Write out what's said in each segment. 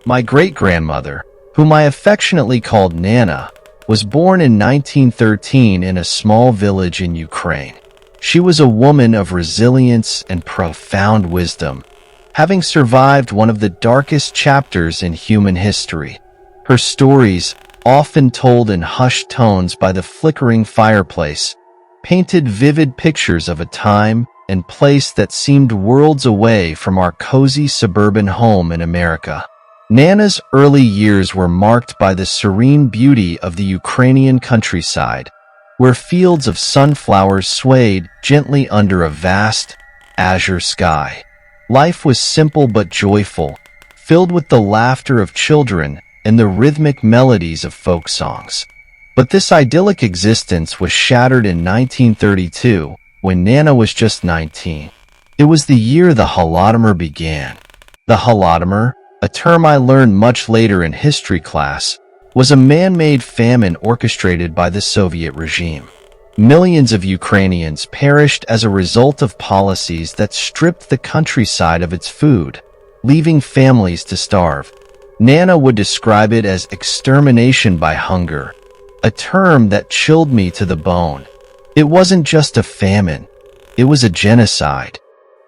My great-grandmother, whom I affectionately called Nana, was born in 1913 in a small village in Ukraine. She was a woman of resilience and profound wisdom, having survived one of the darkest chapters in human history. Her stories, often told in hushed tones by the flickering fireplace, painted vivid pictures of a time and place that seemed worlds away from our cozy suburban home in America. Nana's early years were marked by the serene beauty of the Ukrainian countryside, where fields of sunflowers swayed gently under a vast, azure sky. Life was simple but joyful, filled with the laughter of children and the rhythmic melodies of folk songs. But this idyllic existence was shattered in 1932, when Nana was just 19. It was the year the Holodomor began. The Holodomor, a term I learned much later in history class, was a man-made famine orchestrated by the Soviet regime. Millions of Ukrainians perished as a result of policies that stripped the countryside of its food, leaving families to starve. Nana would describe it as extermination by hunger, a term that chilled me to the bone. It wasn't just a famine, it was a genocide.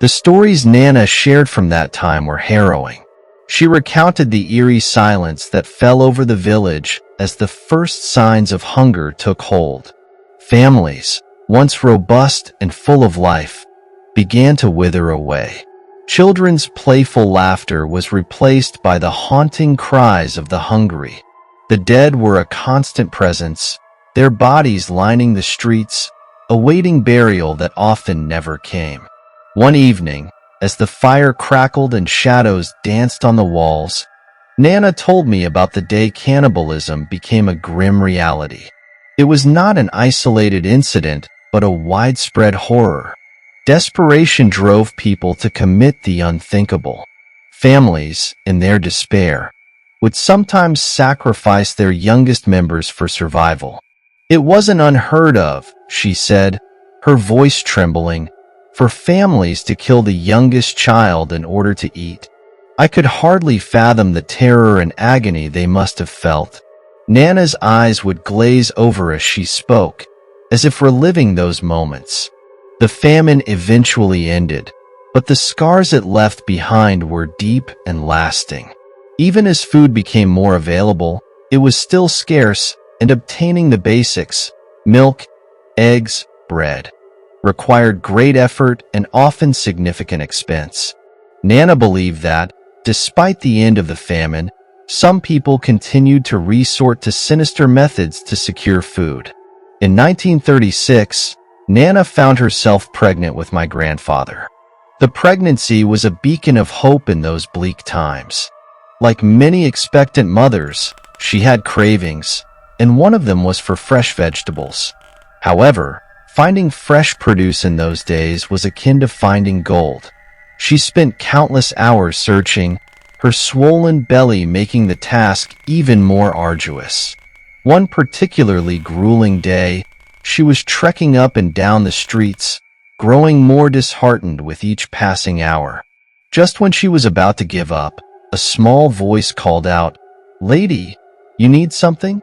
The stories Nana shared from that time were harrowing. She recounted the eerie silence that fell over the village as the first signs of hunger took hold. Families, once robust and full of life, began to wither away. Children's playful laughter was replaced by the haunting cries of the hungry. The dead were a constant presence, their bodies lining the streets, awaiting burial that often never came. One evening, as the fire crackled and shadows danced on the walls, Nana told me about the day cannibalism became a grim reality. It was not an isolated incident, but a widespread horror. Desperation drove people to commit the unthinkable. Families, in their despair, would sometimes sacrifice their youngest members for survival. It wasn't unheard of, she said, her voice trembling, for families to kill the youngest child in order to eat. I could hardly fathom the terror and agony they must have felt. Nana's eyes would glaze over as she spoke, as if reliving those moments. The famine eventually ended, but the scars it left behind were deep and lasting. Even as food became more available, it was still scarce, and obtaining the basics, milk, eggs, bread, required great effort and often significant expense. Nana believed that, despite the end of the famine, some people continued to resort to sinister methods to secure food. In 1936, Nana found herself pregnant with my grandfather. The pregnancy was a beacon of hope in those bleak times. Like many expectant mothers, she had cravings, and one of them was for fresh vegetables. However, finding fresh produce in those days was akin to finding gold. She spent countless hours searching, her swollen belly making the task even more arduous. One particularly grueling day, she was trekking up and down the streets, growing more disheartened with each passing hour. Just when she was about to give up, a small voice called out, "Lady, you need something?"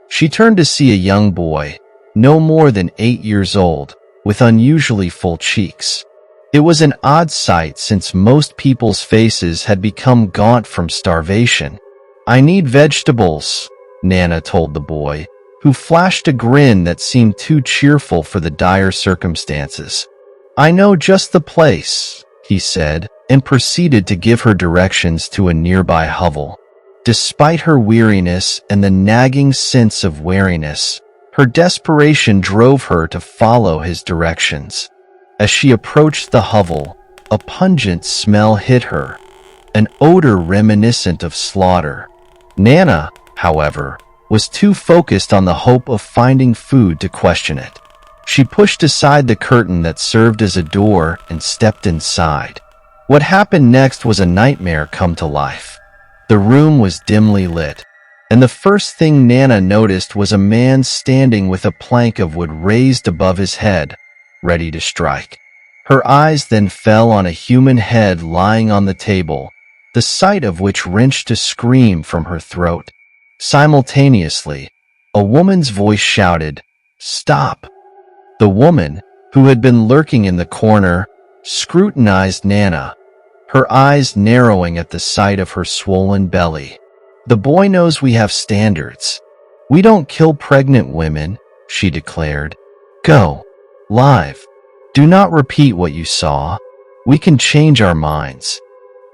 She turned to see a young boy, no more than 8 years old, with unusually full cheeks. It was an odd sight since most people's faces had become gaunt from starvation. "I need vegetables," Nana told the boy, who flashed a grin that seemed too cheerful for the dire circumstances. "I know just the place," he said, and proceeded to give her directions to a nearby hovel. Despite her weariness and the nagging sense of weariness, her desperation drove her to follow his directions. As she approached the hovel, a pungent smell hit her, an odor reminiscent of slaughter. Nana, however, was too focused on the hope of finding food to question it. She pushed aside the curtain that served as a door and stepped inside. What happened next was a nightmare come to life. The room was dimly lit, and the first thing Nana noticed was a man standing with a plank of wood raised above his head, ready to strike. Her eyes then fell on a human head lying on the table, the sight of which wrenched a scream from her throat. Simultaneously, a woman's voice shouted, "Stop!" The woman, who had been lurking in the corner, scrutinized Nana, her eyes narrowing at the sight of her swollen belly. "The boy knows we have standards. We don't kill pregnant women," she declared. "Go. Live. Do not repeat what you saw. We can change our minds."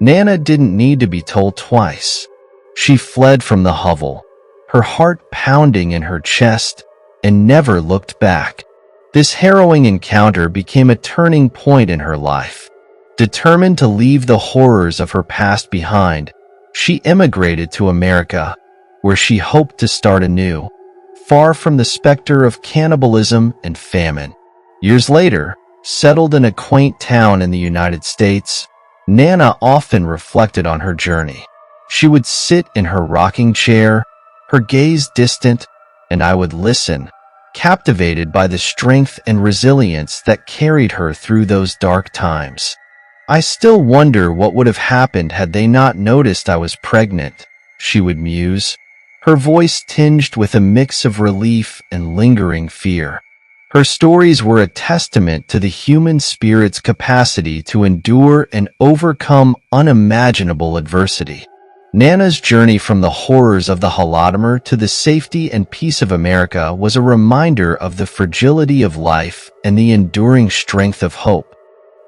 Nana didn't need to be told twice. She fled from the hovel, her heart pounding in her chest, and never looked back. This harrowing encounter became a turning point in her life. Determined to leave the horrors of her past behind, she immigrated to America, where she hoped to start anew, far from the specter of cannibalism and famine. Years later, settled in a quaint town in the United States, Nana often reflected on her journey. She would sit in her rocking chair, her gaze distant, and I would listen, captivated by the strength and resilience that carried her through those dark times. "I still wonder what would have happened had they not noticed I was pregnant," she would muse, her voice tinged with a mix of relief and lingering fear. Her stories were a testament to the human spirit's capacity to endure and overcome unimaginable adversity. Nana's journey from the horrors of the Holodomor to the safety and peace of America was a reminder of the fragility of life and the enduring strength of hope.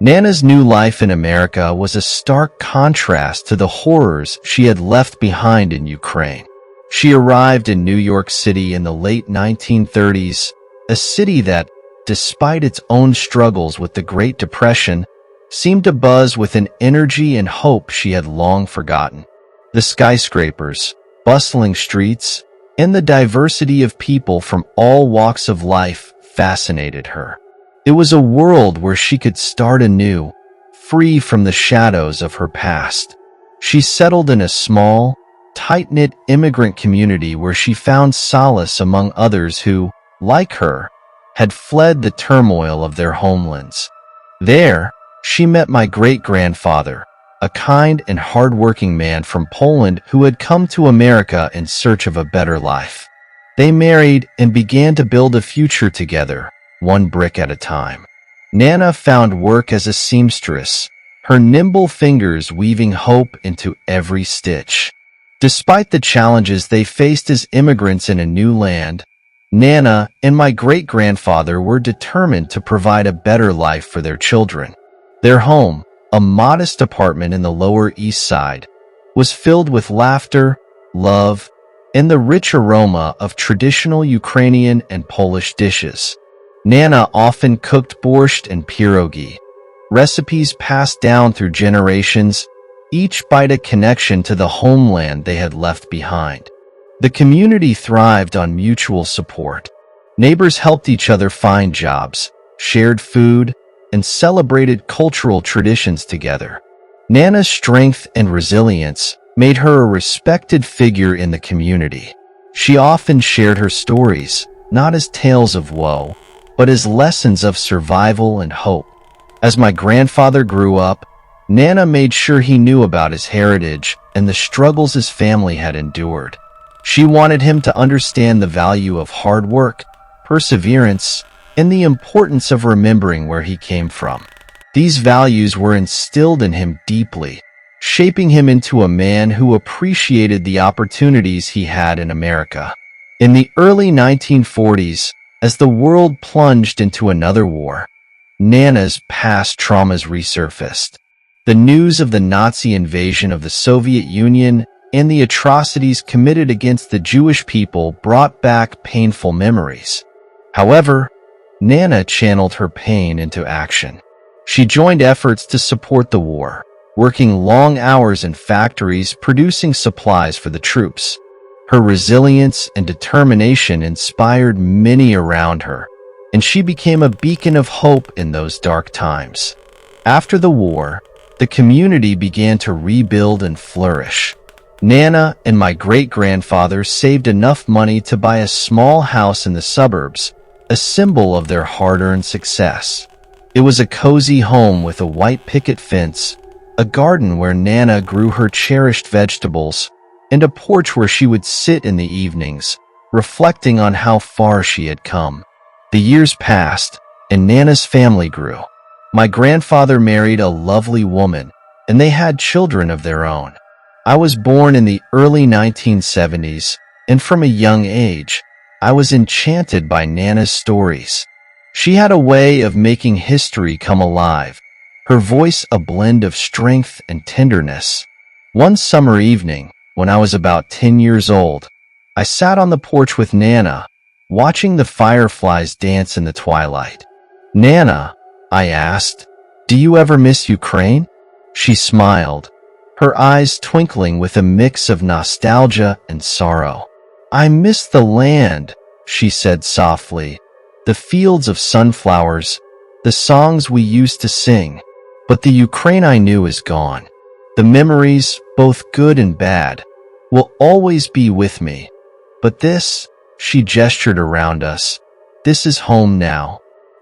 Nana's new life in America was a stark contrast to the horrors she had left behind in Ukraine. She arrived in New York City in the late 1930s, a city that, despite its own struggles with the Great Depression, seemed to buzz with an energy and hope she had long forgotten. The skyscrapers, bustling streets, and the diversity of people from all walks of life fascinated her. It was a world where she could start anew, free from the shadows of her past. She settled in a small, tight-knit immigrant community where she found solace among others who, like her, had fled the turmoil of their homelands. There, she met my great-grandfather, a kind and hard-working man from Poland who had come to America in search of a better life. They married and began to build a future together, one brick at a time. Nana found work as a seamstress, her nimble fingers weaving hope into every stitch. Despite the challenges they faced as immigrants in a new land, Nana and my great-grandfather were determined to provide a better life for their children. Their home, a modest apartment in the Lower East Side, was filled with laughter, love, and the rich aroma of traditional Ukrainian and Polish dishes. Nana often cooked borscht and pierogi, recipes passed down through generations, each bite a connection to the homeland they had left behind. The community thrived on mutual support. Neighbors helped each other find jobs, shared food, and celebrated cultural traditions together. Nana's strength and resilience made her a respected figure in the community. She often shared her stories, not as tales of woe, but as lessons of survival and hope. As my grandfather grew up, Nana made sure he knew about his heritage and the struggles his family had endured. She wanted him to understand the value of hard work, perseverance, and the importance of remembering where he came from. These values were instilled in him deeply, shaping him into a man who appreciated the opportunities he had in America. In the early 1940s, as the world plunged into another war, Nana's past traumas resurfaced. The news of the Nazi invasion of the Soviet Union and the atrocities committed against the Jewish people brought back painful memories. However, Nana channeled her pain into action. She joined efforts to support the war, working long hours in factories producing supplies for the troops. Her resilience and determination inspired many around her, and she became a beacon of hope in those dark times. After the war, the community began to rebuild and flourish. Nana and my great-grandfather saved enough money to buy a small house in the suburbs, a symbol of their hard-earned success. It was a cozy home with a white picket fence, a garden where Nana grew her cherished vegetables, and a porch where she would sit in the evenings, reflecting on how far she had come. The years passed, and Nana's family grew. My grandfather married a lovely woman, and they had children of their own. I was born in the early 1970s, and from a young age, I was enchanted by Nana's stories. She had a way of making history come alive, her voice a blend of strength and tenderness. One summer evening, when I was about 10 years old, I sat on the porch with Nana, watching the fireflies dance in the twilight. "Nana," I asked, "do you ever miss Ukraine?" She smiled, her eyes twinkling with a mix of nostalgia and sorrow. "I miss the land," she said softly, "the fields of sunflowers, the songs we used to sing. But the Ukraine I knew is gone. The memories, both good and bad, will always be with me. But this," she gestured around us, "this is home now."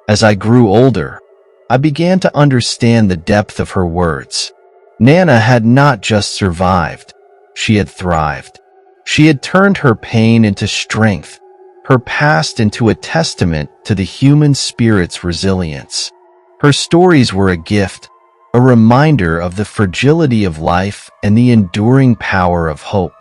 As I grew older, I began to understand the depth of her words. Nana had not just survived, she had thrived. She had turned her pain into strength, her past into a testament to the human spirit's resilience. Her stories were a gift, a reminder of the fragility of life and the enduring power of hope.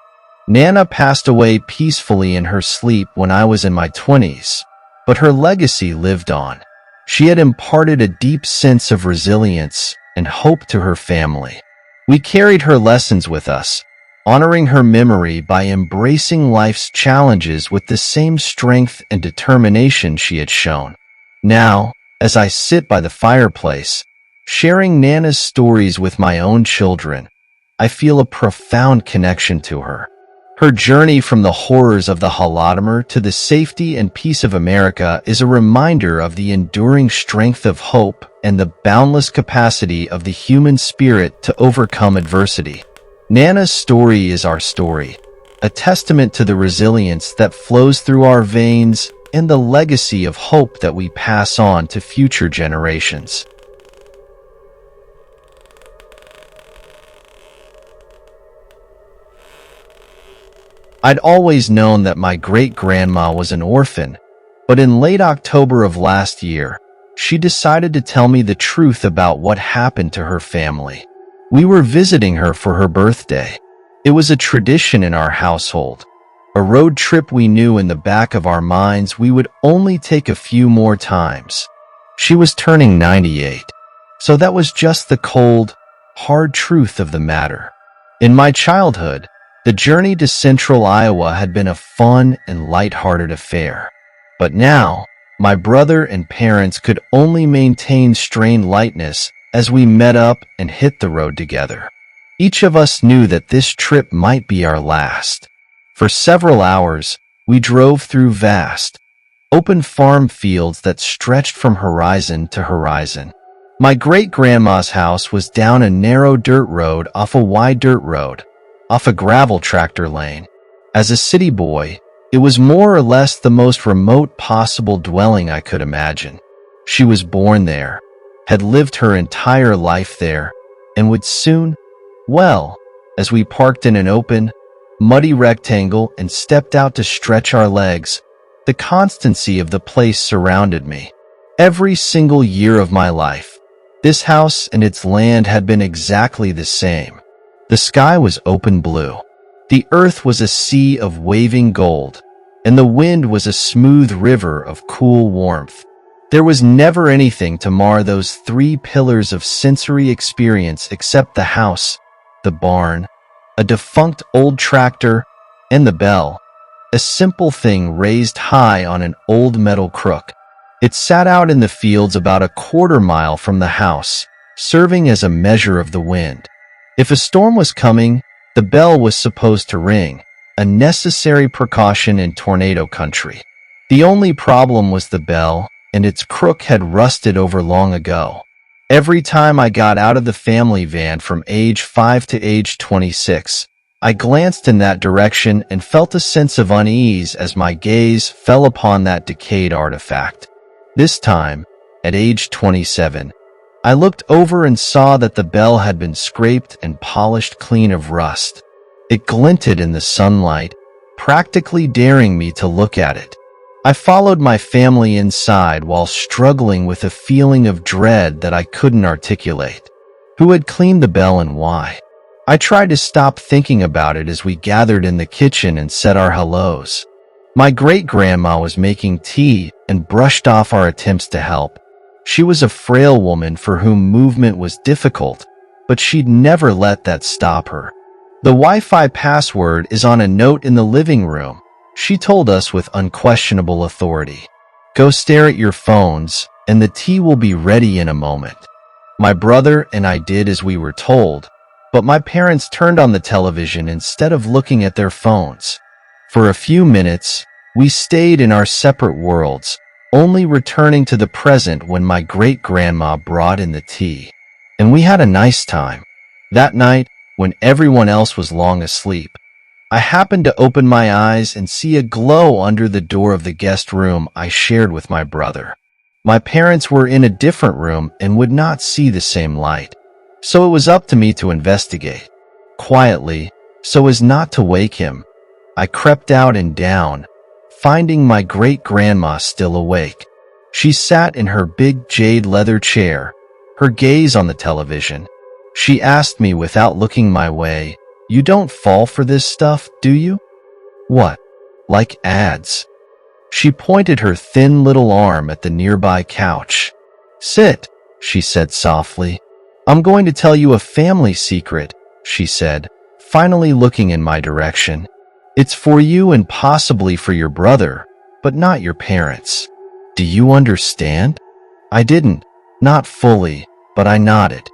Nana passed away peacefully in her sleep when I was in my 20s, but her legacy lived on. She had imparted a deep sense of resilience and hope to her family. We carried her lessons with us, honoring her memory by embracing life's challenges with the same strength and determination she had shown. Now, as I sit by the fireplace, sharing Nana's stories with my own children, I feel a profound connection to her. Her journey from the horrors of the Holodomor to the safety and peace of America is a reminder of the enduring strength of hope and the boundless capacity of the human spirit to overcome adversity. Nana's story is our story, a testament to the resilience that flows through our veins and the legacy of hope that we pass on to future generations. I'd always known that my great-grandma was an orphan, but in late October of last year, she decided to tell me the truth about what happened to her family. We were visiting her for her birthday. It was a tradition in our household, a road trip we knew in the back of our minds we would only take a few more times. She was turning 98, so that was just the cold, hard truth of the matter. In my childhood, the journey to central Iowa had been a fun and lighthearted affair. But now, my brother and parents could only maintain strained lightness as we met up and hit the road together. Each of us knew that this trip might be our last. For several hours, we drove through vast, open farm fields that stretched from horizon to horizon. My great-grandma's house was down a narrow dirt road off a wide dirt road, off a gravel tractor lane. As a city boy, it was more or less the most remote possible dwelling I could imagine. She was born there, had lived her entire life there, and would soon, well, as we parked in an open, muddy rectangle and stepped out to stretch our legs, the constancy of the place surrounded me. Every single year of my life, this house and its land had been exactly the same. The sky was open blue. The earth was a sea of waving gold, and the wind was a smooth river of cool warmth. There was never anything to mar those three pillars of sensory experience except the house, the barn, a defunct old tractor, and the bell, a simple thing raised high on an old metal crook. It sat out in the fields about a quarter-mile from the house, serving as a measure of the wind. If a storm was coming, the bell was supposed to ring, a necessary precaution in tornado country. The only problem was the bell, and its crook had rusted over long ago. Every time I got out of the family van from age 5 to age 26, I glanced in that direction and felt a sense of unease as my gaze fell upon that decayed artifact. This time, at age 27, I looked over and saw that the bell had been scraped and polished clean of rust. It glinted in the sunlight, practically daring me to look at it. I followed my family inside while struggling with a feeling of dread that I couldn't articulate. Who had cleaned the bell and why? I tried to stop thinking about it as we gathered in the kitchen and said our hellos. My great-grandma was making tea and brushed off our attempts to help. She was a frail woman for whom movement was difficult, but she'd never let that stop her. The Wi-Fi password is on a note in the living room, she told us with unquestionable authority. Go stare at your phones, and the tea will be ready in a moment. My brother and I did as we were told, but my parents turned on the television instead of looking at their phones. For a few minutes, we stayed in our separate worlds, only returning to the present when my great-grandma brought in the tea. And we had a nice time. That night, when everyone else was long asleep, I happened to open my eyes and see a glow under the door of the guest room I shared with my brother. My parents were in a different room and would not see the same light, so it was up to me to investigate. Quietly, so as not to wake him, I crept out and down, finding my great-grandma still awake. She sat in her big jade leather chair, her gaze on the television. She asked me without looking my way, "You don't fall for this stuff, do you?" "What? Like ads?" She pointed her thin little arm at the nearby couch. "Sit," she said softly. "I'm going to tell you a family secret," she said, finally looking in my direction. "It's for you and possibly for your brother, but not your parents. Do you understand?" I didn't, not fully, but I nodded.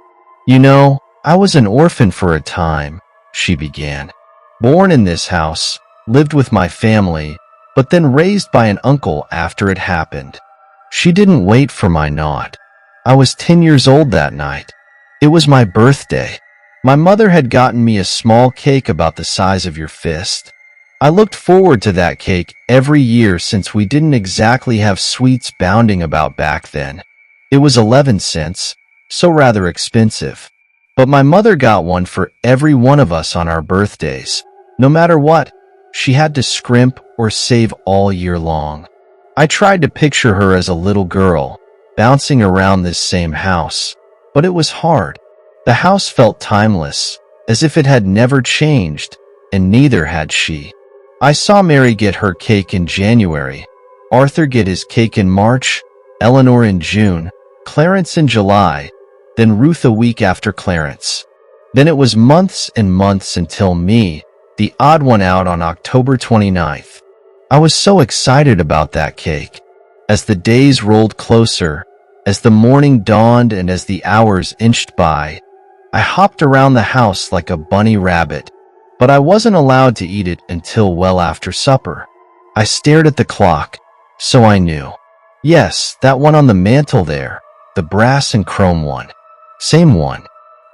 "You know, I was an orphan for a time," she began. "Born in this house, lived with my family, but then raised by an uncle after it happened." She didn't wait for my nod. I was 10 years old that night. It was my birthday. My mother had gotten me a small cake about the size of your fist. I looked forward to that cake every year since we didn't exactly have sweets bounding about back then. It was 11 cents, so rather expensive. But my mother got one for every one of us on our birthdays. No matter what, she had to scrimp or save all year long. I tried to picture her as a little girl, bouncing around this same house. But it was hard. The house felt timeless, as if it had never changed, and neither had she. I saw Mary get her cake in January, Arthur get his cake in March, Eleanor in June, Clarence in July, then Ruth a week after Clarence. Then it was months and months until me, the odd one out, on October 29th. I was so excited about that cake. As the days rolled closer, as the morning dawned and as the hours inched by, I hopped around the house like a bunny rabbit, but I wasn't allowed to eat it until well after supper. I stared at the clock, so I knew. Yes, that one on the mantel there, the brass and chrome one. Same one.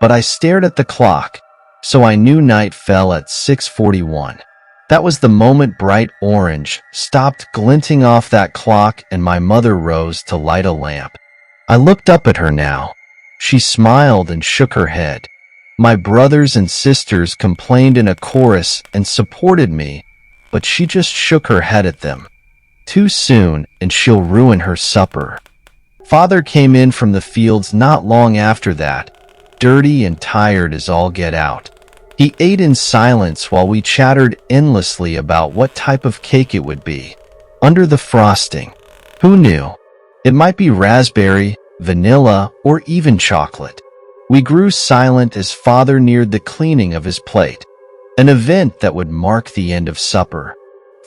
But I stared at the clock, so I knew night fell at 6:41. That was the moment bright orange stopped glinting off that clock and my mother rose to light a lamp. I looked up at her now. She smiled and shook her head. My brothers and sisters complained in a chorus and supported me, but she just shook her head at them. Too soon, and she'll ruin her supper. Father came in from the fields not long after that, dirty and tired as all get out. He ate in silence while we chattered endlessly about what type of cake it would be. Under the frosting, who knew? It might be raspberry, vanilla, or even chocolate. We grew silent as Father neared the cleaning of his plate, an event that would mark the end of supper.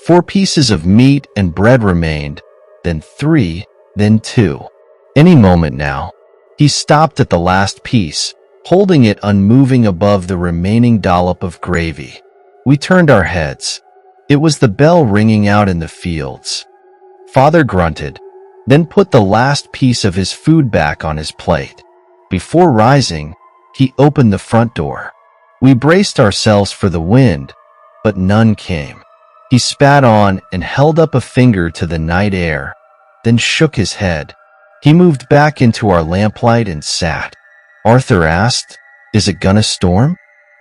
4 pieces of meat and bread remained, then 3, then 2. Any moment now. He stopped at the last piece, holding it unmoving above the remaining dollop of gravy. We turned our heads. It was the bell ringing out in the fields. Father grunted, then put the last piece of his food back on his plate. Before rising, he opened the front door. We braced ourselves for the wind, but none came. He spat on and held up a finger to the night air, then shook his head. He moved back into our lamplight and sat. Arthur asked, "Is it gonna storm?"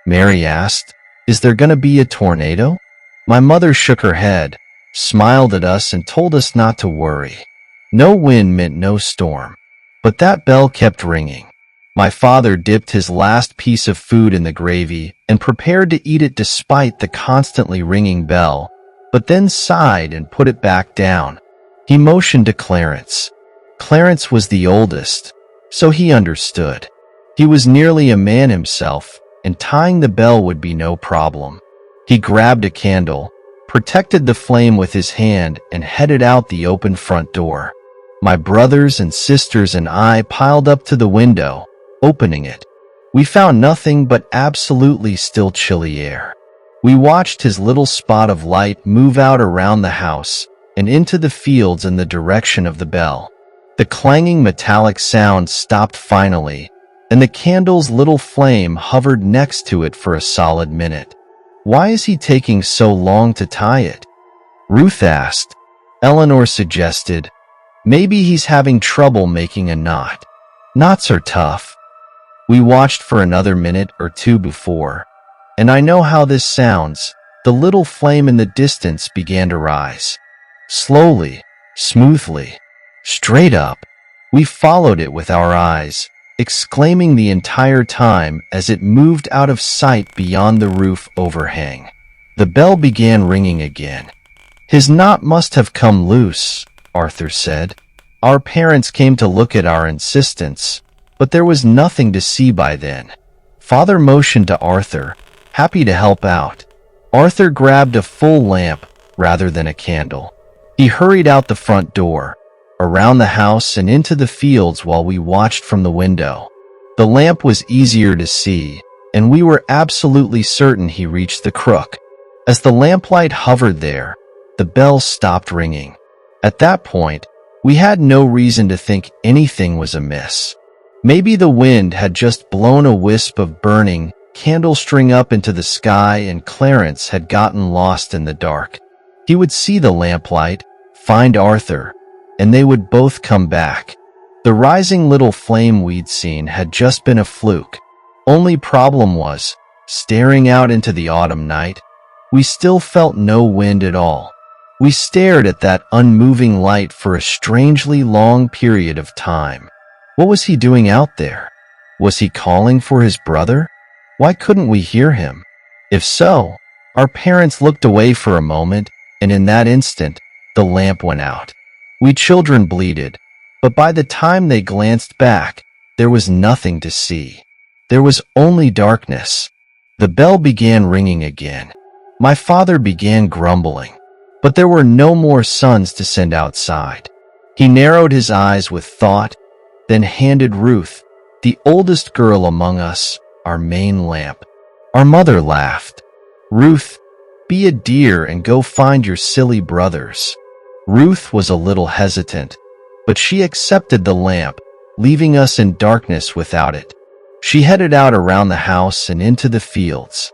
Mary asked, "Is there gonna be a tornado?" My mother shook her head, smiled at us, and told us not to worry. No wind meant no storm. But that bell kept ringing. My father dipped his last piece of food in the gravy and prepared to eat it despite the constantly ringing bell, but then sighed and put it back down. He motioned to Clarence. Clarence was the oldest, so he understood. He was nearly a man himself, and tying the bell would be no problem. He grabbed a candle, protected the flame with his hand, and headed out the open front door. My brothers and sisters and I piled up to the window, opening it. We found nothing but absolutely still chilly air. We watched his little spot of light move out around the house and into the fields in the direction of the bell. The clanging metallic sound stopped finally, and the candle's little flame hovered next to it for a solid minute. "Why is he taking so long to tie it?" Ruth asked. Eleanor suggested, "Maybe he's having trouble making a knot. Knots are tough." We watched for another minute or two before, and I know how this sounds, the little flame in the distance began to rise. Slowly, smoothly, straight up. We followed it with our eyes, exclaiming the entire time as it moved out of sight beyond the roof overhang. The bell began ringing again. "His knot must have come loose," Arthur said. Our parents came to look at our insistence, but there was nothing to see by then. Father motioned to Arthur, happy to help out. Arthur grabbed a full lamp rather than a candle. He hurried out the front door, around the house and into the fields while we watched from the window. The lamp was easier to see, and we were absolutely certain he reached the crook. As the lamplight hovered there, the bell stopped ringing. At that point, we had no reason to think anything was amiss. Maybe the wind had just blown a wisp of burning candle string up into the sky and Clarence had gotten lost in the dark. He would see the lamplight, find Arthur, and they would both come back. The rising little flame we'd seen had just been a fluke. Only problem was, staring out into the autumn night, we still felt no wind at all. We stared at that unmoving light for a strangely long period of time. What was he doing out there? Was he calling for his brother? Why couldn't we hear him? If so, our parents looked away for a moment, and in that instant, the lamp went out. We children bleated, but by the time they glanced back, there was nothing to see. There was only darkness. The bell began ringing again. My father began grumbling, but there were no more sons to send outside. He narrowed his eyes with thought, then handed Ruth, the oldest girl among us, our main lamp. Our mother laughed. "Ruth, be a dear and go find your silly brothers." Ruth was a little hesitant, but she accepted the lamp, leaving us in darkness without it. She headed out around the house and into the fields.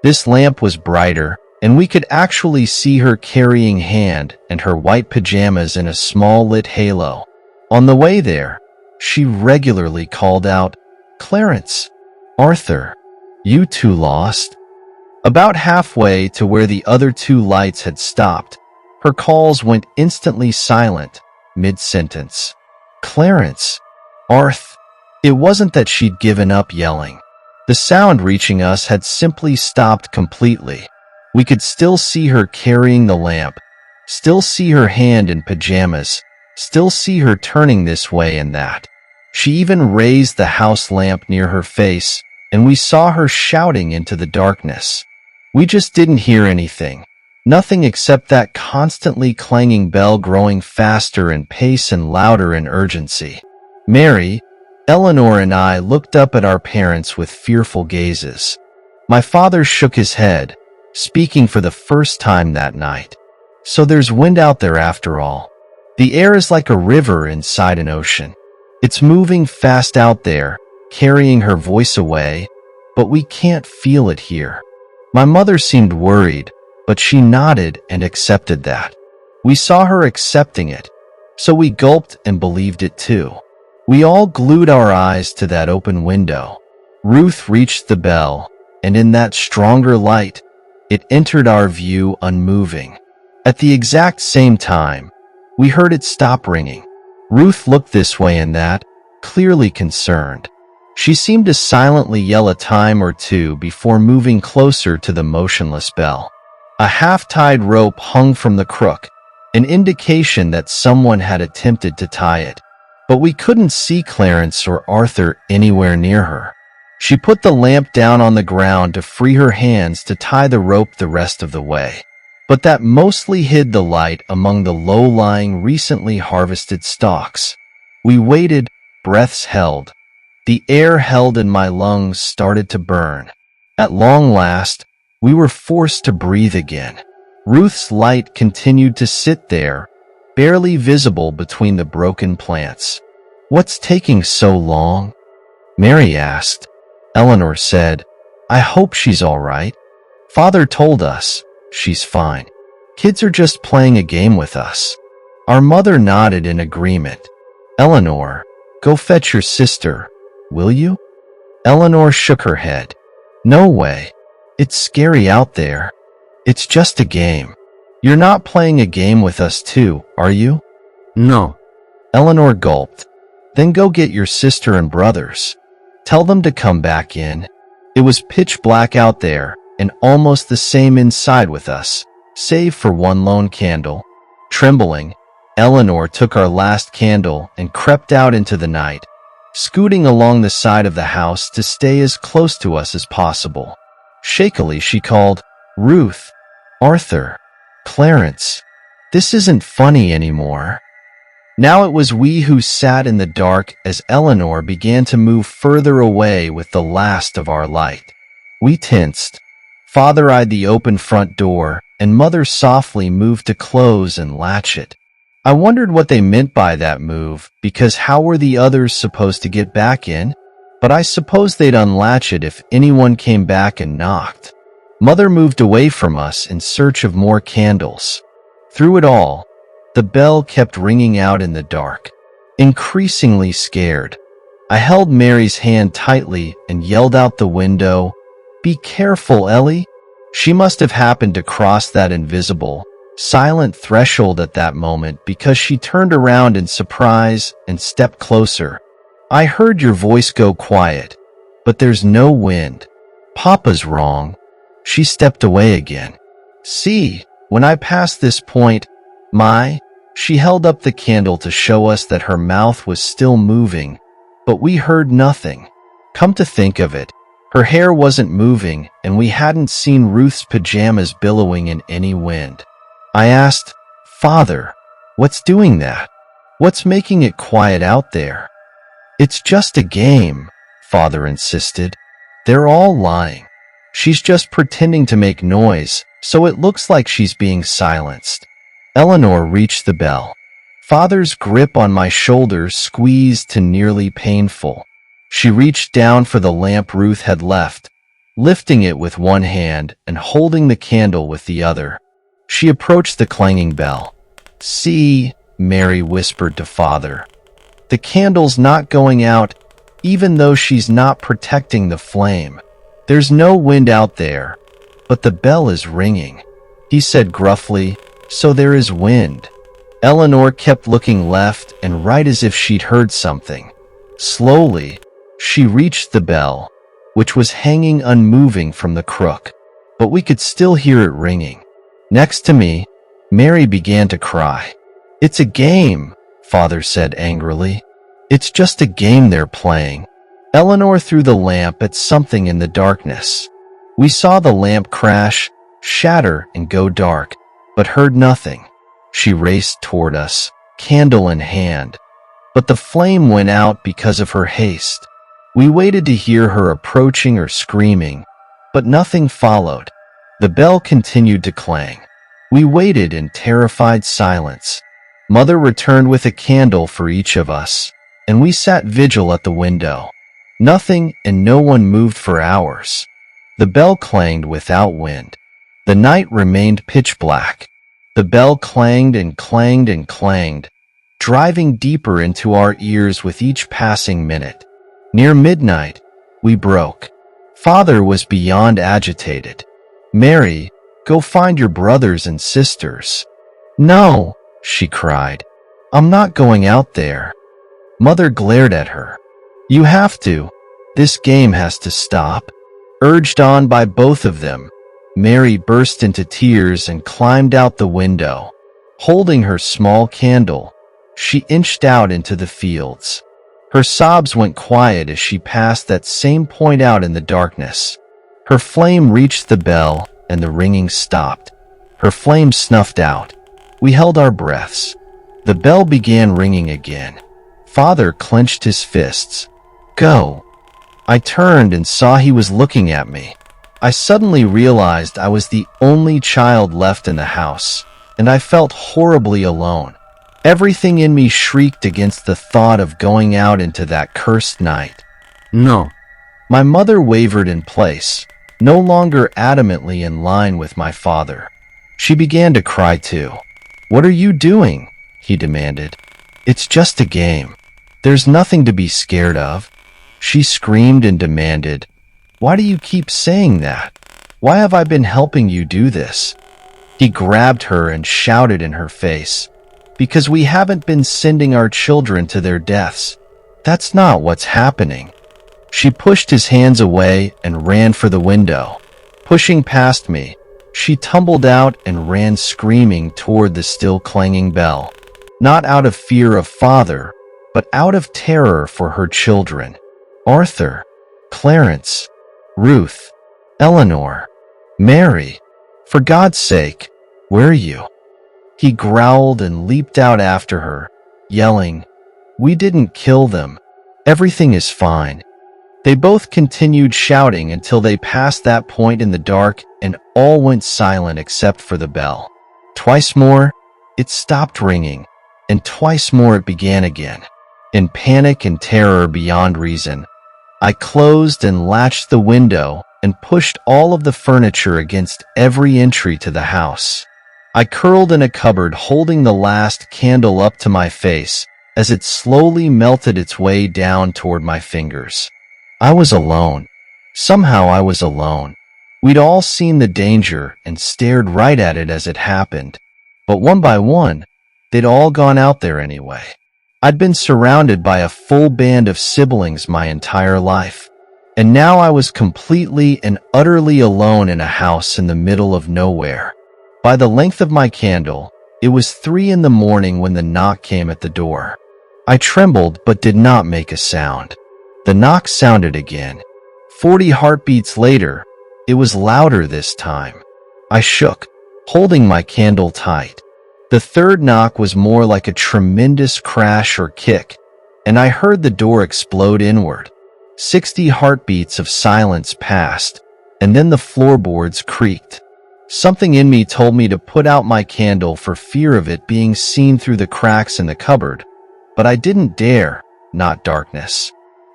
This lamp was brighter, and we could actually see her carrying hand and her white pajamas in a small lit halo. On the way there, she regularly called out, "Clarence, Arthur, you two lost?" About halfway to where the other two lights had stopped, her calls went instantly silent, mid-sentence. "Clarence, Arth." It wasn't that she'd given up yelling. The sound reaching us had simply stopped completely. We could still see her carrying the lamp, still see her hand in pajamas, still see her turning this way and that. She even raised the house lamp near her face, and we saw her shouting into the darkness. We just didn't hear anything. Nothing except that constantly clanging bell growing faster in pace and louder in urgency. Mary, Eleanor, and I looked up at our parents with fearful gazes. My father shook his head, speaking for the first time that night. "So there's wind out there after all. The air is like a river inside an ocean. It's moving fast out there, carrying her voice away, but we can't feel it here." My mother seemed worried, but she nodded and accepted that. We saw her accepting it, So we gulped and believed it too. We all glued our eyes to that open window. Ruth reached the bell, and in that stronger light, it entered our view unmoving. At the exact same time, we heard it stop ringing. Ruth looked this way and that, clearly concerned. She seemed to silently yell a time or two before moving closer to the motionless bell. A half-tied rope hung from the crook, an indication that someone had attempted to tie it. But we couldn't see Clarence or Arthur anywhere near her. She put the lamp down on the ground to free her hands to tie the rope the rest of the way. But that mostly hid the light among the low-lying, recently harvested stalks. We waited, breaths held. The air held in my lungs started to burn. At long last, we were forced to breathe again. Ruth's light continued to sit there, barely visible between the broken plants. "What's taking so long?" Mary asked. Eleanor said, "I hope she's all right. Father told us she's fine. Kids are just playing a game with us." Our mother nodded in agreement. "Eleanor, go fetch your sister, will you?" Eleanor shook her head. "No way. It's scary out there. It's just a game." "You're not playing a game with us too, are you?" No. Eleanor gulped. "Then go get your sister and brothers. Tell them to come back in." It was pitch black out there, and almost the same inside with us, save for one lone candle. Trembling, Eleanor took our last candle and crept out into the night, scooting along the side of the house to stay as close to us as possible. Shakily she called, "Ruth, Arthur, Clarence, this isn't funny anymore." Now it was we who sat in the dark as Eleanor began to move further away with the last of our light. We tensed. Father eyed the open front door, and Mother softly moved to close and latch it. I wondered what they meant by that move, because how were the others supposed to get back in? But I suppose they'd unlatch it if anyone came back and knocked. Mother moved away from us in search of more candles. Through it all, the bell kept ringing out in the dark. Increasingly scared, I held Mary's hand tightly and yelled out the window, "Be careful, Ellie." She must have happened to cross that invisible, silent threshold at that moment because she turned around in surprise and stepped closer. "I heard your voice go quiet, but there's no wind. Papa's wrong." She stepped away again. "See, when I passed this point, she held up the candle to show us that her mouth was still moving, but we heard nothing. Come to think of it, her hair wasn't moving, and we hadn't seen Ruth's pajamas billowing in any wind. I asked, "Father, what's doing that? What's making it quiet out there?" "It's just a game," Father insisted. "They're all lying. She's just pretending to make noise, so it looks like she's being silenced." Eleanor reached the bell. Father's grip on my shoulders squeezed to nearly painful. She reached down for the lamp Ruth had left, lifting it with one hand and holding the candle with the other. She approached the clanging bell. "See," Mary whispered to Father. "The candle's not going out, even though she's not protecting the flame. There's no wind out there, but the bell is ringing." He said gruffly, "So there is wind." Eleanor kept looking left and right as if she'd heard something. Slowly, she reached the bell, which was hanging unmoving from the crook, but we could still hear it ringing. Next to me, Mary began to cry. "It's a game," Father said angrily. "It's just a game they're playing." Eleanor threw the lamp at something in the darkness. We saw the lamp crash, shatter, and go dark, but heard nothing. She raced toward us, candle in hand, but the flame went out because of her haste. We waited to hear her approaching or screaming, but nothing followed. The bell continued to clang. We waited in terrified silence. Mother returned with a candle for each of us, and we sat vigil at the window. Nothing and no one moved for hours. The bell clanged without wind. The night remained pitch black. The bell clanged and clanged and clanged, driving deeper into our ears with each passing minute. Near midnight, we broke. Father was beyond agitated. "Mary, go find your brothers and sisters." "No," she cried. "I'm not going out there." Mother glared at her. "You have to. This game has to stop." Urged on by both of them, Mary burst into tears and climbed out the window. Holding her small candle, she inched out into the fields. Her sobs went quiet as she passed that same point out in the darkness. Her flame reached the bell, and the ringing stopped. Her flame snuffed out. We held our breaths. The bell began ringing again. Father clenched his fists. "Go." I turned and saw he was looking at me. I suddenly realized I was the only child left in the house, and I felt horribly alone. Everything in me shrieked against the thought of going out into that cursed night. "No." My mother wavered in place, no longer adamantly in line with my father. She began to cry too. "What are you doing?" he demanded. "It's just a game. There's nothing to be scared of." She screamed and demanded, "Why do you keep saying that? Why have I been helping you do this?" He grabbed her and shouted in her face, "Because we haven't been sending our children to their deaths. That's not what's happening." She pushed his hands away and ran for the window. Pushing past me, she tumbled out and ran screaming toward the still clanging bell, not out of fear of father, but out of terror for her children. Arthur, Clarence, Ruth, Eleanor, Mary, for God's sake, where are you? He growled and leaped out after her, yelling, "We didn't kill them. Everything is fine." They both continued shouting until they passed that point in the dark and all went silent except for the bell. Twice more, it stopped ringing, and twice more it began again. In panic and terror beyond reason, I closed and latched the window and pushed all of the furniture against every entry to the house. I curled in a cupboard holding the last candle up to my face as it slowly melted its way down toward my fingers. I was alone. Somehow I was alone. We'd all seen the danger and stared right at it as it happened, but one by one, they'd all gone out there anyway. I'd been surrounded by a full band of siblings my entire life, and now I was completely and utterly alone in a house in the middle of nowhere. By the length of my candle, it was 3 in the morning when the knock came at the door. I trembled but did not make a sound. The knock sounded again. 40 heartbeats later, it was louder this time. I shook, holding my candle tight. The third knock was more like a tremendous crash or kick, and I heard the door explode inward. 60 heartbeats of silence passed, and then the floorboards creaked. Something in me told me to put out my candle for fear of it being seen through the cracks in the cupboard, but I didn't dare, not darkness.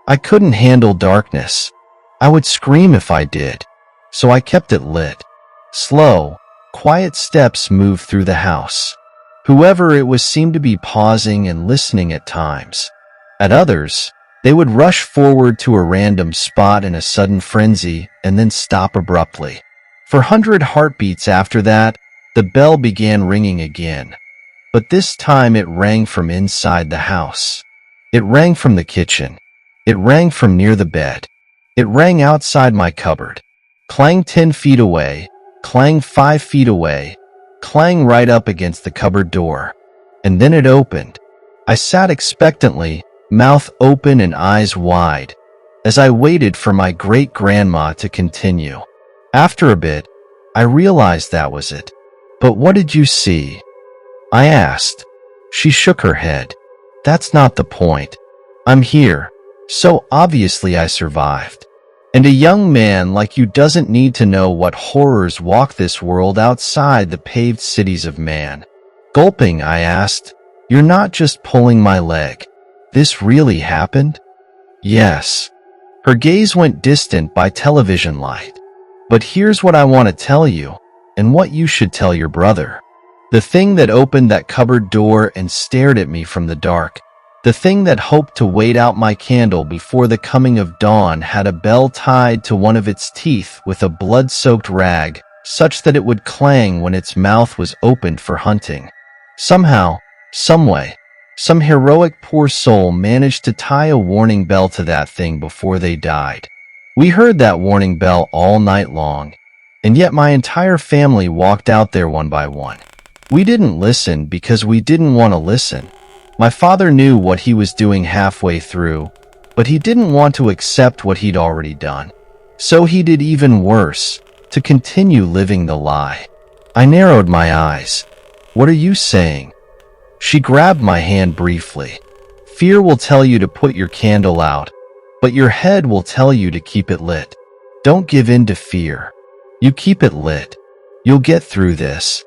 I couldn't handle darkness. I would scream if I did, so I kept it lit. Slow, quiet steps moved through the house. Whoever it was seemed to be pausing and listening at times. At others, they would rush forward to a random spot in a sudden frenzy and then stop abruptly. For 100 heartbeats after that, the bell began ringing again. But this time it rang from inside the house. It rang from the kitchen. It rang from near the bed. It rang outside my cupboard. Clang 10 feet away, clang 5 feet away, clang right up against the cupboard door. And then it opened. I sat expectantly, mouth open and eyes wide, as I waited for my great-grandma to continue. After a bit, I realized that was it. "But what did you see?" I asked. She shook her head. "That's not the point. I'm here, so obviously I survived. And a young man like you doesn't need to know what horrors walk this world outside the paved cities of man." Gulping, I asked, "You're not just pulling my leg. This really happened?" "Yes." Her gaze went distant by television light. "But here's what I want to tell you, and what you should tell your brother. The thing that opened that cupboard door and stared at me from the dark. The thing that hoped to wait out my candle before the coming of dawn had a bell tied to one of its teeth with a blood-soaked rag, such that it would clang when its mouth was opened for hunting. Somehow, someway, some heroic poor soul managed to tie a warning bell to that thing before they died. We heard that warning bell all night long, and yet my entire family walked out there one by one. We didn't listen because we didn't want to listen. My father knew what he was doing halfway through, but he didn't want to accept what he'd already done. So he did even worse, to continue living the lie. I narrowed my eyes. "What are you saying?" She grabbed my hand briefly. "Fear will tell you to put your candle out, but your head will tell you to keep it lit. Don't give in to fear. You keep it lit. You'll get through this."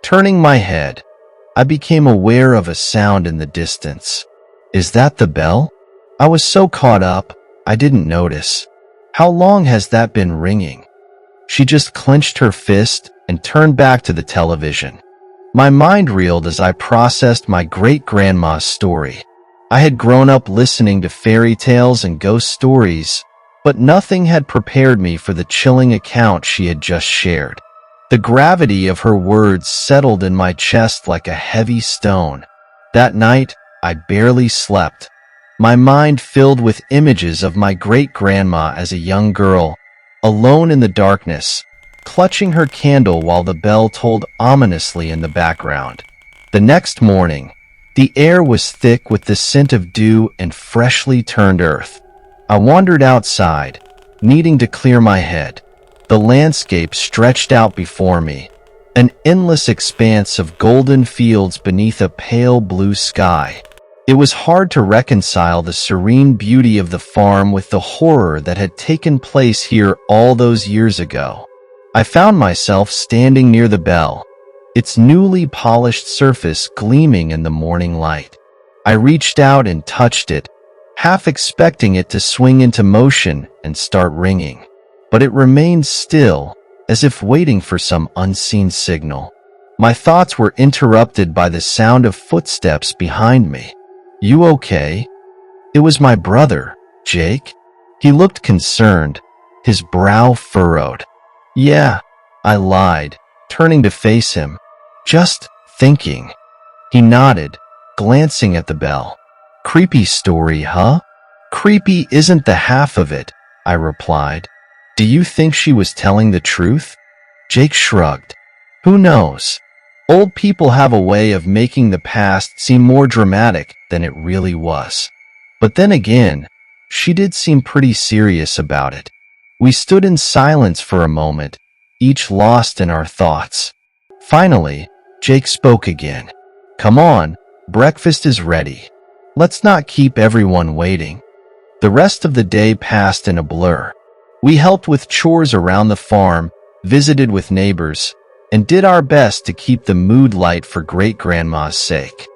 Turning my head, I became aware of a sound in the distance. "Is that the bell?" I was so caught up, I didn't notice. "How long has that been ringing?" She just clenched her fist and turned back to the television. My mind reeled as I processed my great-grandma's story. I had grown up listening to fairy tales and ghost stories, but nothing had prepared me for the chilling account she had just shared. The gravity of her words settled in my chest like a heavy stone. That night, I barely slept. My mind filled with images of my great-grandma as a young girl, alone in the darkness, clutching her candle while the bell tolled ominously in the background. The next morning, the air was thick with the scent of dew and freshly turned earth. I wandered outside, needing to clear my head. The landscape stretched out before me, an endless expanse of golden fields beneath a pale blue sky. It was hard to reconcile the serene beauty of the farm with the horror that had taken place here all those years ago. I found myself standing near the bell, its newly polished surface gleaming in the morning light. I reached out and touched it, half expecting it to swing into motion and start ringing. But it remained still, as if waiting for some unseen signal. My thoughts were interrupted by the sound of footsteps behind me. "You okay?" It was my brother, Jake. He looked concerned, his brow furrowed. "Yeah," I lied, turning to face him. "Just thinking." He nodded, glancing at the bell. "Creepy story, huh?" "Creepy isn't the half of it," I replied. "Do you think she was telling the truth?" Jake shrugged. "Who knows? Old people have a way of making the past seem more dramatic than it really was. But then again, she did seem pretty serious about it." We stood in silence for a moment, each lost in our thoughts. Finally, Jake spoke again. "Come on, breakfast is ready. Let's not keep everyone waiting." The rest of the day passed in a blur. We helped with chores around the farm, visited with neighbors, and did our best to keep the mood light for great-grandma's sake.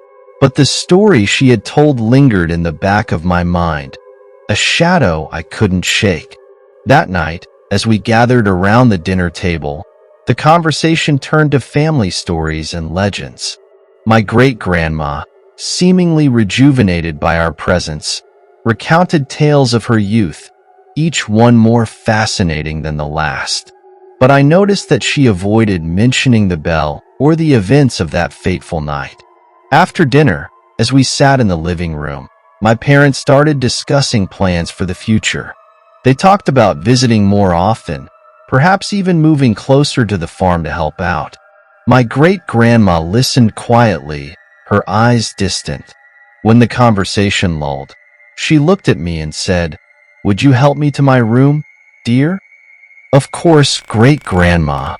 But the story she had told lingered in the back of my mind, a shadow I couldn't shake. That night, as we gathered around the dinner table, the conversation turned to family stories and legends. My great-grandma, seemingly rejuvenated by our presence, recounted tales of her youth, each one more fascinating than the last. But I noticed that she avoided mentioning the bell or the events of that fateful night. After dinner, as we sat in the living room, my parents started discussing plans for the future. They talked about visiting more often, perhaps even moving closer to the farm to help out. My great-grandma listened quietly, her eyes distant. When the conversation lulled, she looked at me and said, "Would you help me to my room, dear?" "Of course, great-grandma."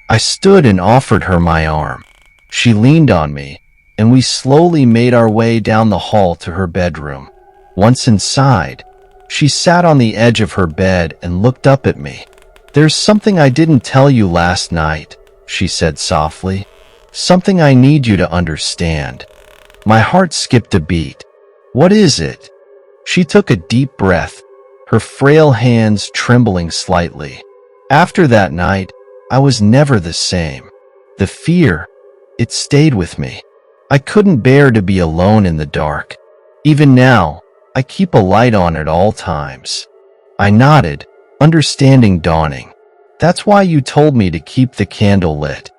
I stood and offered her my arm. She leaned on me, and we slowly made our way down the hall to her bedroom. Once inside, she sat on the edge of her bed and looked up at me. "There's something I didn't tell you last night," she said softly. "Something I need you to understand." My heart skipped a beat. "What is it?" She took a deep breath, her frail hands trembling slightly. "After that night, I was never the same. The fear, It stayed with me. I couldn't bear to be alone in the dark. Even now, I keep a light on at all times. I nodded, understanding dawning. That's why you told me to keep the candle lit.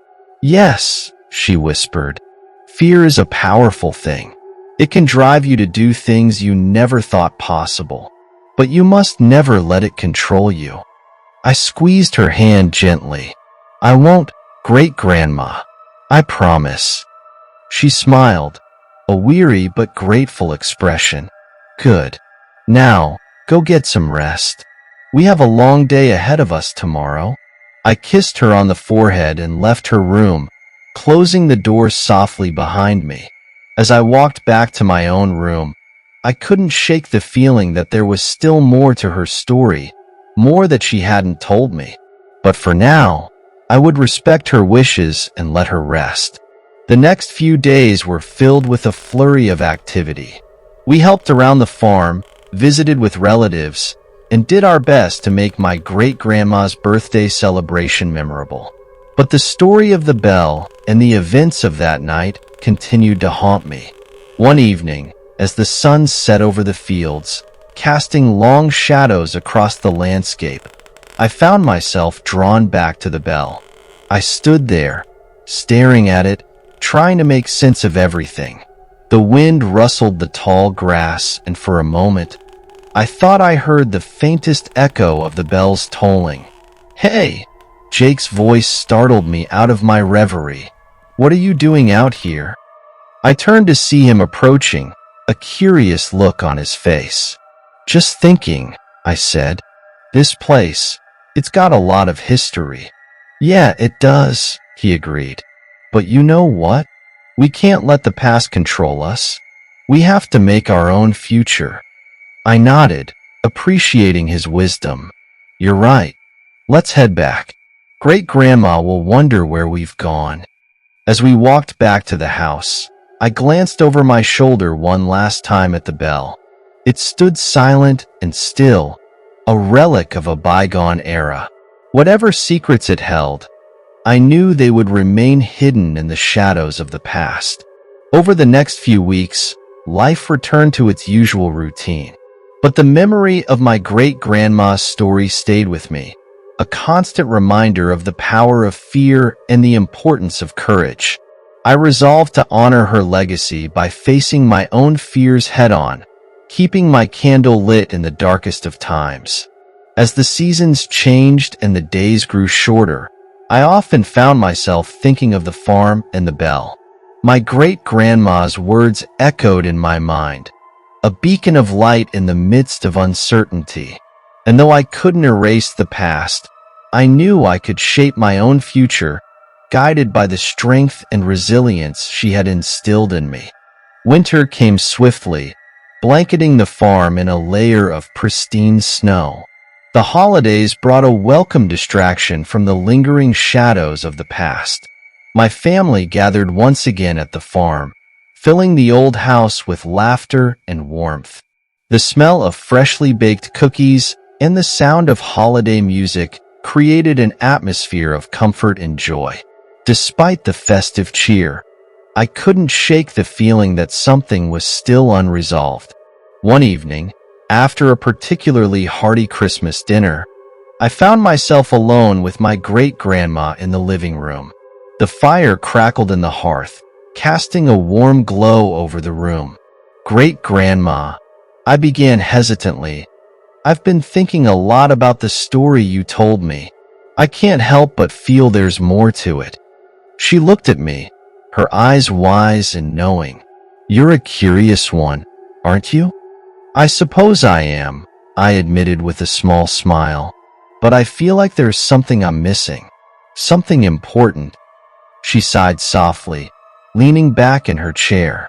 Yes, she whispered. Fear is a powerful thing. It can drive you to do things you never thought possible. But you must never let it control you. I squeezed her hand gently. I won't, great-grandma. I promise. She smiled, a weary but grateful expression. Good. Now, go get some rest. We have a long day ahead of us tomorrow. I kissed her on the forehead and left her room, closing the door softly behind me. As I walked back to my own room, I couldn't shake the feeling that there was still more to her story, more that she hadn't told me. But for now, I would respect her wishes and let her rest. The next few days were filled with a flurry of activity. We helped around the farm, visited with relatives, and did our best to make my great-grandma's birthday celebration memorable. But the story of the bell and the events of that night continued to haunt me. One evening, as the sun set over the fields, casting long shadows across the landscape, I found myself drawn back to the bell. I stood there, staring at it, trying to make sense of everything. The wind rustled the tall grass, and for a moment, I thought I heard the faintest echo of the bells tolling. Hey! Jake's voice startled me out of my reverie. What are you doing out here? I turned to see him approaching, a curious look on his face. Just thinking, I said. This place, it's got a lot of history. Yeah, it does, he agreed. But you know what? We can't let the past control us. We have to make our own future. I nodded, appreciating his wisdom. You're right. Let's head back. Great-grandma will wonder where we've gone. As we walked back to the house, I glanced over my shoulder one last time at the bell. It stood silent and still, a relic of a bygone era. Whatever secrets it held, I knew they would remain hidden in the shadows of the past. Over the next few weeks, life returned to its usual routine. But the memory of my great-grandma's story stayed with me, a constant reminder of the power of fear and the importance of courage. I resolved to honor her legacy by facing my own fears head-on, keeping my candle lit in the darkest of times. As the seasons changed and the days grew shorter, I often found myself thinking of the farm and the bell. My great-grandma's words echoed in my mind, a beacon of light in the midst of uncertainty. And though I couldn't erase the past, I knew I could shape my own future, guided by the strength and resilience she had instilled in me. Winter came swiftly, blanketing the farm in a layer of pristine snow. The holidays brought a welcome distraction from the lingering shadows of the past. My family gathered once again at the farm, filling the old house with laughter and warmth. The smell of freshly baked cookies and the sound of holiday music created an atmosphere of comfort and joy. Despite the festive cheer, I couldn't shake the feeling that something was still unresolved. One evening, after a particularly hearty Christmas dinner, I found myself alone with my great-grandma in the living room. The fire crackled in the hearth, casting a warm glow over the room. Great-grandma, I began hesitantly. I've been thinking a lot about the story you told me. I can't help but feel there's more to it. She looked at me, her eyes wise and knowing. You're a curious one, aren't you? I suppose I am, I admitted with a small smile. But I feel like there's something I'm missing. Something important. She sighed softly, leaning back in her chair.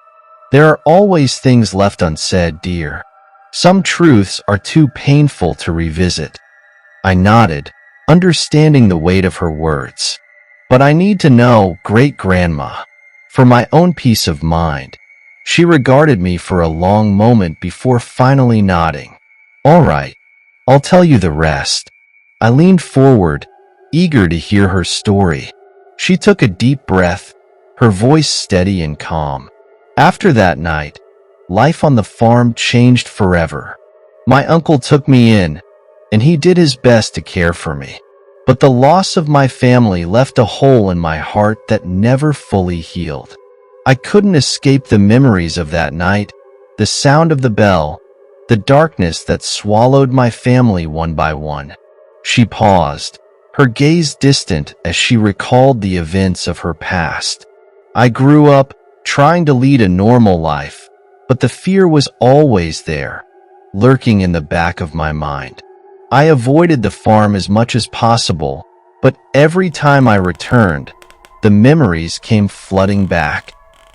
There are always things left unsaid, dear. Some truths are too painful to revisit. I nodded, understanding the weight of her words. But I need to know, great-grandma, for my own peace of mind. She regarded me for a long moment before finally nodding. All right, I'll tell you the rest. I leaned forward, eager to hear her story. She took a deep breath, her voice steady and calm. After that night, life on the farm changed forever. My uncle took me in, and he did his best to care for me. But the loss of my family left a hole in my heart that never fully healed. I couldn't escape the memories of that night, the sound of the bell, the darkness that swallowed my family one by one. She paused, her gaze distant as she recalled the events of her past. I grew up trying to lead a normal life, but the fear was always there, lurking in the back of my mind. I avoided the farm as much as possible, but every time I returned, the memories came flooding back.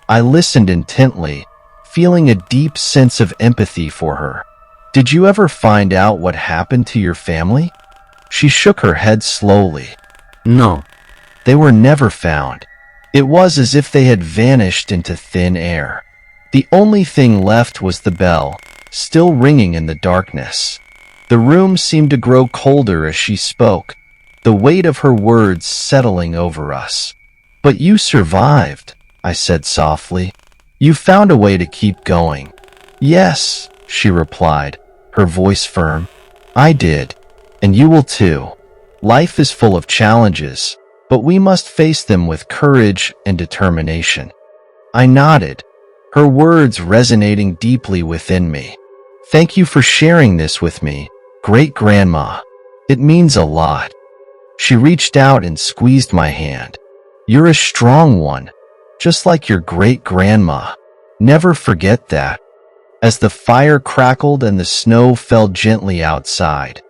I listened intently, feeling a deep sense of empathy for her. Did you ever find out what happened to your family? She shook her head slowly. No. They were never found. It was as if they had vanished into thin air. The only thing left was the bell, still ringing in the darkness. The room seemed to grow colder as she spoke, the weight of her words settling over us. But you survived, I said softly. You found a way to keep going. Yes, she replied, her voice firm. I did, and you will too. Life is full of challenges, but we must face them with courage and determination. I nodded, her words resonating deeply within me. Thank you for sharing this with me, Great-Grandma. It means a lot. She reached out and squeezed my hand. You're a strong one, just like your great-grandma. Never forget that. As the fire crackled and the snow fell gently outside,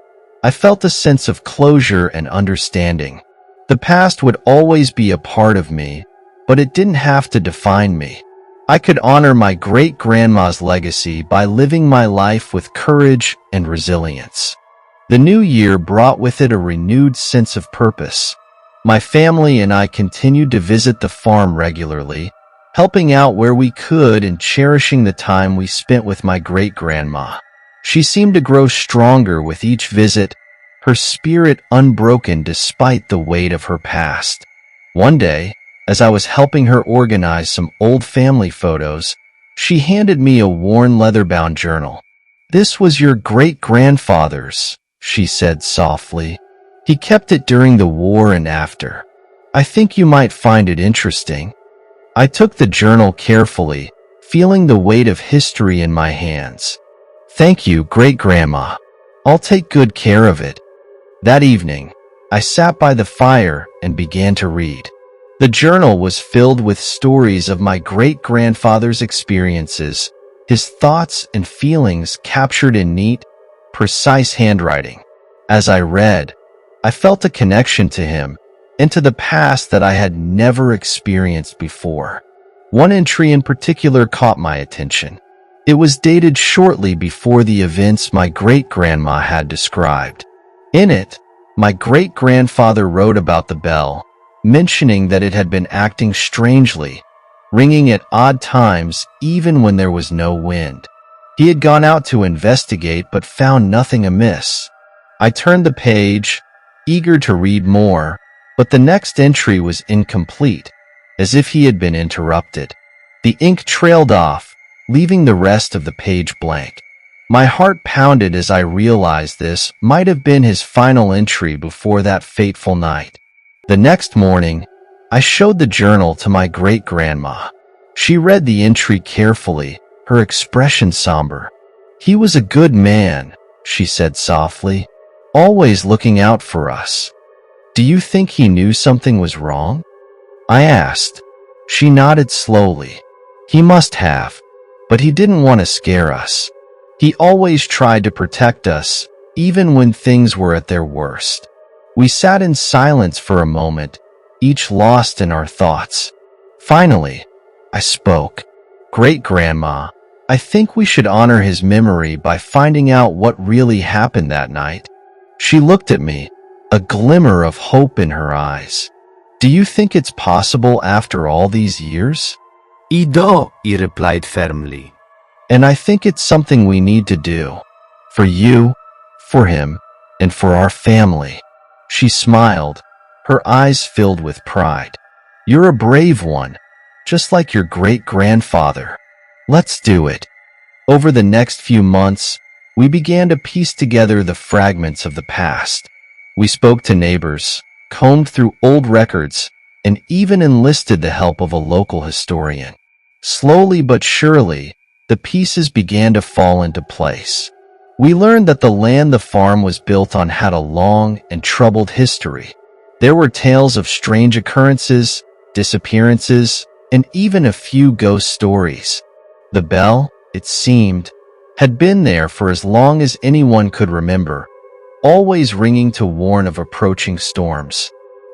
I felt a sense of closure and understanding. The past would always be a part of me, but it didn't have to define me. I could honor my great-grandma's legacy by living my life with courage and resilience. The new year brought with it a renewed sense of purpose. My family and I continued to visit the farm regularly, helping out where we could and cherishing the time we spent with my great-grandma. She seemed to grow stronger with each visit, her spirit unbroken despite the weight of her past. One day, as I was helping her organize some old family photos, she handed me a worn leather-bound journal. This was your great-grandfather's, she said softly. He kept it during the war and after. I think you might find it interesting. I took the journal carefully, feeling the weight of history in my hands. Thank you, Great-Grandma. I'll take good care of it. That evening, I sat by the fire and began to read. The journal was filled with stories of my great-grandfather's experiences, his thoughts and feelings captured in neat, precise handwriting. As I read, I felt a connection to him and to the past that I had never experienced before. One entry in particular caught my attention. It was dated shortly before the events my great-grandma had described. In it, my great-grandfather wrote about the bell, mentioning that it had been acting strangely, ringing at odd times even when there was no wind. He had gone out to investigate but found nothing amiss. I turned the page, eager to read more, but the next entry was incomplete, as if he had been interrupted. The ink trailed off, leaving the rest of the page blank. My heart pounded as I realized this might have been his final entry before that fateful night. The next morning, I showed the journal to my great-grandma. She read the entry carefully, her expression somber. He was a good man, she said softly, always looking out for us. Do you think he knew something was wrong? I asked. She nodded slowly. He must have, but he didn't want to scare us. He always tried to protect us, even when things were at their worst. We sat in silence for a moment, each lost in our thoughts. Finally, I spoke. Great-Grandma, I think we should honor his memory by finding out what really happened that night. She looked at me, a glimmer of hope in her eyes. Do you think it's possible after all these years? I do, he replied firmly. And I think it's something we need to do. For you, for him, and for our family. She smiled, her eyes filled with pride. You're a brave one, just like your great-grandfather. Let's do it." Over the next few months, we began to piece together the fragments of the past. We spoke to neighbors, combed through old records, and even enlisted the help of a local historian. Slowly but surely, the pieces began to fall into place. We learned that the land the farm was built on had a long and troubled history. There were tales of strange occurrences, disappearances, and even a few ghost stories. The bell, it seemed, had been there for as long as anyone could remember, always ringing to warn of approaching storms.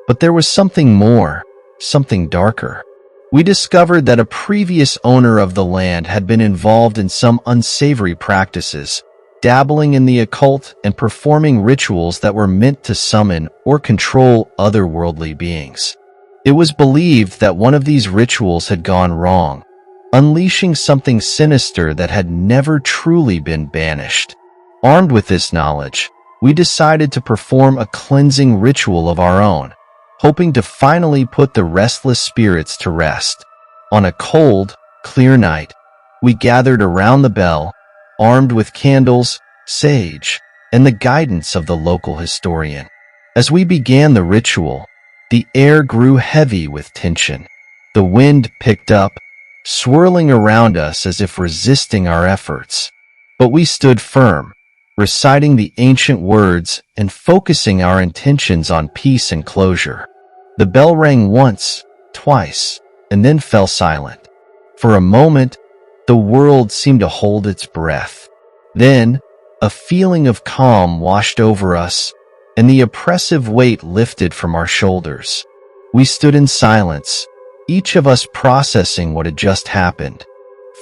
But there was something more, something darker. We discovered that a previous owner of the land had been involved in some unsavory practices, dabbling in the occult and performing rituals that were meant to summon or control otherworldly beings. It was believed that one of these rituals had gone wrong, unleashing something sinister that had never truly been banished. Armed with this knowledge, we decided to perform a cleansing ritual of our own, hoping to finally put the restless spirits to rest. On a cold, clear night, we gathered around the bell, armed with candles, sage, and the guidance of the local historian. As we began the ritual, the air grew heavy with tension. The wind picked up, swirling around us as if resisting our efforts. But we stood firm, reciting the ancient words and focusing our intentions on peace and closure. The bell rang once, twice, and then fell silent. For a moment, the world seemed to hold its breath. Then, a feeling of calm washed over us, and the oppressive weight lifted from our shoulders. We stood in silence, each of us processing what had just happened.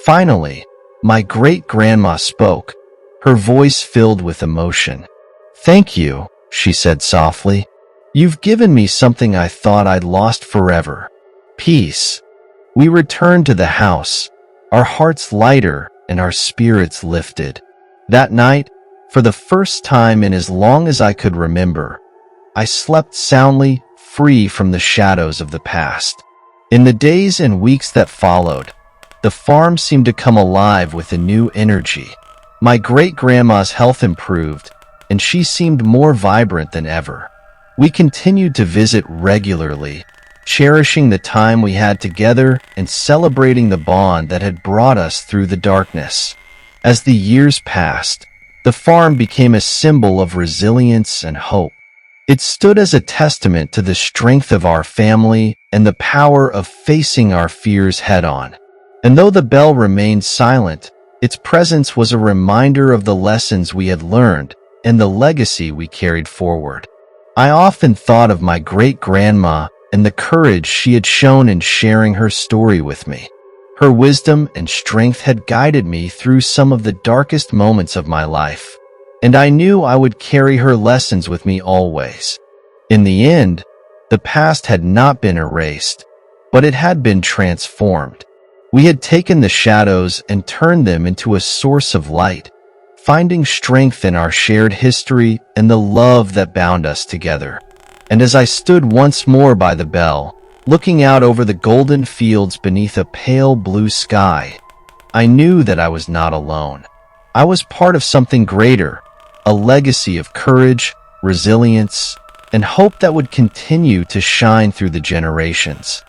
Finally, my great-grandma spoke, her voice filled with emotion. "Thank you," she said softly. "You've given me something I thought I'd lost forever. Peace." We returned to the house, our hearts lighter and our spirits lifted. That night, for the first time in as long as I could remember, I slept soundly, free from the shadows of the past. In the days and weeks that followed, the farm seemed to come alive with a new energy. My great-grandma's health improved, and she seemed more vibrant than ever. We continued to visit regularly, cherishing the time we had together and celebrating the bond that had brought us through the darkness. As the years passed, the farm became a symbol of resilience and hope. It stood as a testament to the strength of our family and the power of facing our fears head-on. And though the bell remained silent, its presence was a reminder of the lessons we had learned and the legacy we carried forward. I often thought of my great-grandma and the courage she had shown in sharing her story with me. Her wisdom and strength had guided me through some of the darkest moments of my life, and I knew I would carry her lessons with me always. In the end, the past had not been erased, but it had been transformed. We had taken the shadows and turned them into a source of light, finding strength in our shared history and the love that bound us together. And as I stood once more by the bell, looking out over the golden fields beneath a pale blue sky, I knew that I was not alone. I was part of something greater, a legacy of courage, resilience, and hope that would continue to shine through the generations.